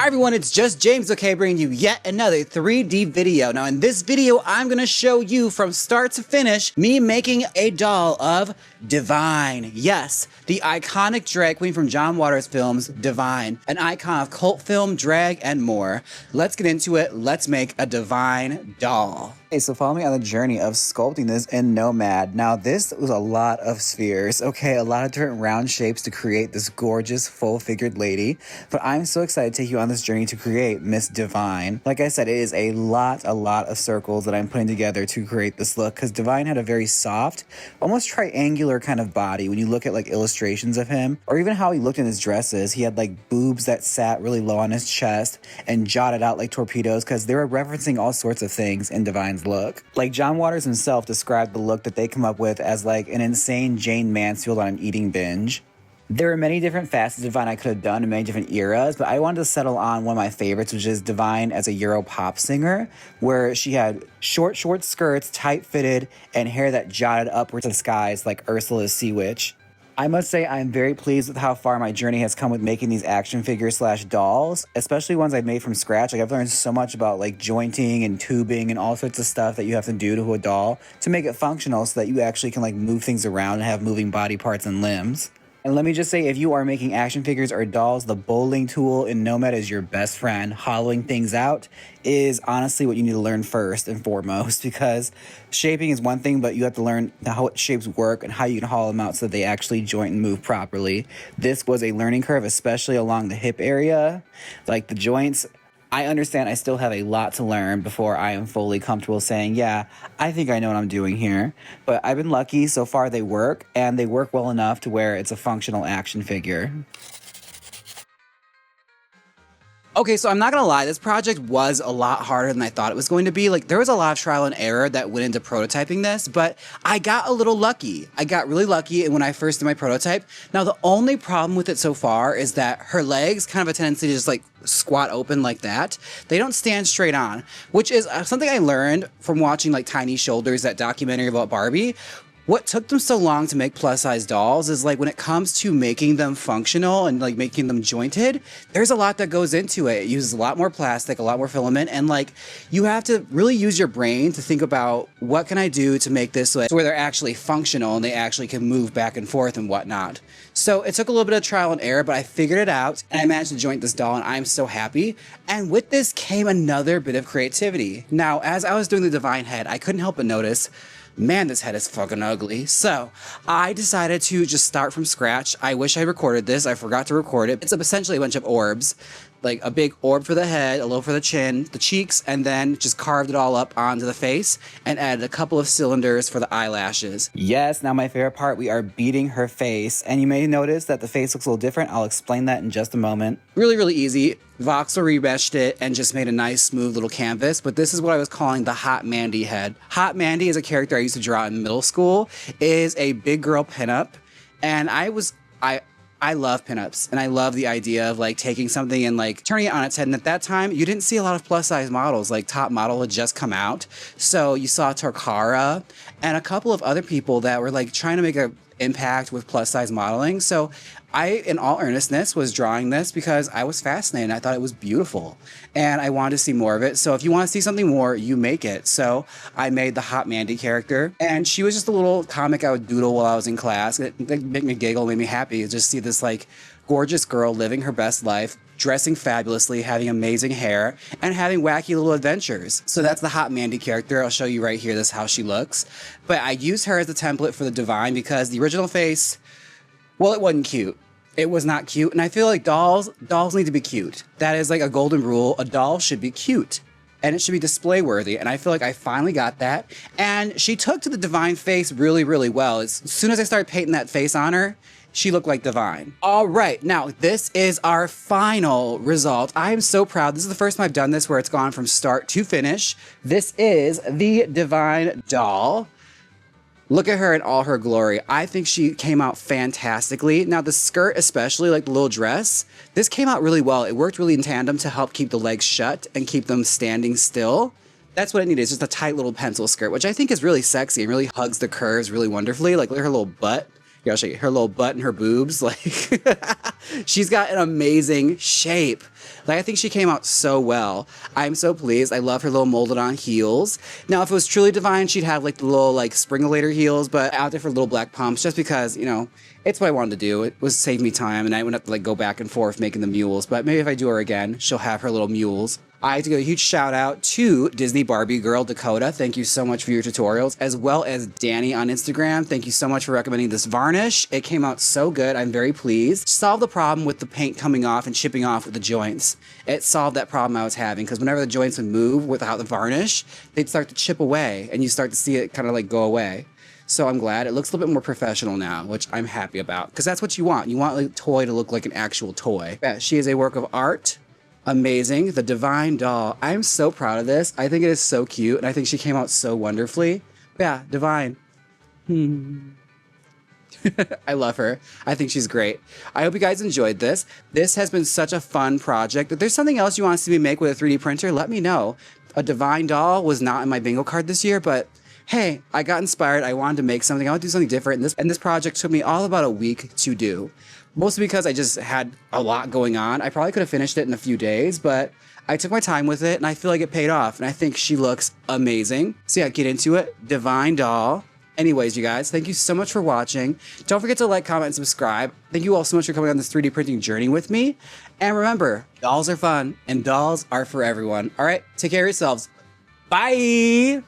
Hi everyone, it's just James, okay, bringing you yet another 3D video. Now in this video, I'm gonna show you from start to finish, me making a doll of Divine. Yes, the iconic drag queen from John Waters' films, Divine. An icon of cult film, drag, and more. Let's get into it, let's make a Divine doll. Okay, so follow me on the journey of sculpting this in Nomad. Now this was a lot of spheres, okay, a lot of different round shapes to create this gorgeous full-figured lady, but I'm so excited to take you on this journey to create Miss Divine. Like I said, it is a lot of circles that I'm putting together to create this look, because Divine had a very soft, almost triangular kind of body. When you look at like illustrations of him, or even how he looked in his dresses, he had like boobs that sat really low on his chest and jotted out like torpedoes, because they were referencing all sorts of things in Divine's look. Like John Waters himself described the look that they come up with as like an insane Jane Mansfield on an eating binge. There are many different facets of Divine I could have done in many different eras, but I wanted to settle on one of my favorites, which is Divine as a Euro pop singer, where she had short skirts, tight-fitted, and hair that jotted upwards to the skies like Ursula's Sea Witch. I must say I'm very pleased with how far my journey has come with making these action figures slash dolls, especially ones I've made from scratch. Like I've learned so much about like jointing and tubing and all sorts of stuff that you have to do to a doll to make it functional so that you actually can like move things around and have moving body parts and limbs. And let me just say, if you are making action figures or dolls, the bowling tool in Nomad is your best friend. Hollowing things out is honestly what you need to learn first and foremost, because shaping is one thing, but you have to learn how shapes work and how you can hollow them out so that they actually joint and move properly. This was a learning curve, especially along the hip area, like the joints. I understand I still have a lot to learn before I am fully comfortable saying, yeah, I think I know what I'm doing here. But I've been lucky so far. They work, and they work well enough to where it's a functional action figure. Okay, so I'm not gonna lie, this project was a lot harder than I thought it was going to be. Like, there was a lot of trial and error that went into prototyping this, but I got a little lucky. I got really lucky when I first did my prototype. Now, the only problem with it so far is that her legs kind of a tendency to just like squat open like that. They don't stand straight on, which is something I learned from watching like Tiny Shoulders, that documentary about Barbie. What took them so long to make plus-size dolls is like when it comes to making them functional and like making them jointed, there's a lot that goes into it. It uses a lot more plastic, a lot more filament, and like you have to really use your brain to think about what can I do to make this so where they're actually functional and they actually can move back and forth and whatnot. So it took a little bit of trial and error, but I figured it out and I managed to joint this doll and I'm so happy. And with this came another bit of creativity. Now, as I was doing the Divine head, I couldn't help but notice, man, this head is fucking ugly. So I decided to just start from scratch. I wish I recorded this. I forgot to record it. It's essentially a bunch of orbs, like a big orb for the head, a little for the chin, the cheeks, and then just carved it all up onto the face and added a couple of cylinders for the eyelashes. Yes, now my favorite part, we are beating her face. And you may notice that the face looks a little different. I'll explain that in just a moment. Really easy. Voxel remeshed it and just made a nice smooth little canvas, but this is what I was calling the Hot Mandy head. Hot Mandy is a character I used to draw in middle school, is a big girl pinup, and I love pinups, and I love the idea of like taking something and like turning it on its head. And at that time, you didn't see a lot of plus size models. Like Top Model had just come out, so you saw Torcara and a couple of other people that were like trying to make an impact with plus size modeling. So I, in all earnestness, was drawing this because I was fascinated. I thought it was beautiful and I wanted to see more of it. So if you want to see something more, you make it. So I made the Hot Mandy character, and she was just a little comic I would doodle while I was in class. It made me giggle, made me happy to just see this like gorgeous girl living her best life, dressing fabulously, having amazing hair, and having wacky little adventures. So that's the Hot Mandy character. I'll show you right here, this is how she looks. But I used her as the template for the Divine because the original face, well, it wasn't cute. It was not cute, and I feel like dolls need to be cute. That is like a golden rule. A doll should be cute, and it should be display worthy, and I feel like I finally got that. And she took to the Divine face really well. As soon as I started painting that face on her, she looked like Divine. All right, now this is our final result. I am so proud. This is the first time I've done this where it's gone from start to finish. This is the Divine doll. Look at her in all her glory. I think she came out fantastically. Now the skirt, especially like the little dress, this came out really well. It worked really in tandem to help keep the legs shut and keep them standing still. That's what it needed. It's just a tight little pencil skirt, which I think is really sexy and really hugs the curves really wonderfully. Like look at her little butt. Here, I'll show you her little butt and her boobs. Like She's got an amazing shape. Like, I think she came out so well. I'm so pleased. I love her little molded on heels. Now, if it was truly divine, she'd have like the little like springulator heels, but out there for little black pumps, just because, you know, it's what I wanted to do. It was save me time, and I wouldn't have to like go back and forth making the mules. But maybe if I do her again, she'll have her little mules. I have to give a huge shout out to Disney Barbie girl Dakota. Thank you so much for your tutorials, as well as Danny on Instagram. Thank you so much for recommending this varnish. It came out so good. I'm very pleased. Solved the problem with the paint coming off and chipping off with the joints. It solved that problem I was having, because whenever the joints would move without the varnish, they'd start to chip away, and you start to see it kind of like go away. So I'm glad. It looks a little bit more professional now, which I'm happy about, because that's what you want. You want a toy to look like an actual toy. Yeah, she is a work of art. Amazing. The Divine doll. I'm so proud of this. I think it is so cute, and I think she came out so wonderfully. Yeah, Divine. I love her. I think she's great. I hope you guys enjoyed this. This has been such a fun project. If there's something else you want to see me make with a 3D printer, let me know. A Divine doll was not in my bingo card this year, but hey, I got inspired. I wanted to make something. I want to do something different. And this project took me all about a week to do. Mostly because I just had a lot going on. I probably could have finished it in a few days, but I took my time with it, and I feel like it paid off. And I think she looks amazing. So yeah, get into it. Divine doll. Anyways, you guys, thank you so much for watching. Don't forget to like, comment, and subscribe. Thank you all so much for coming on this 3D printing journey with me. And remember, dolls are fun, and dolls are for everyone. All right, take care of yourselves. Bye!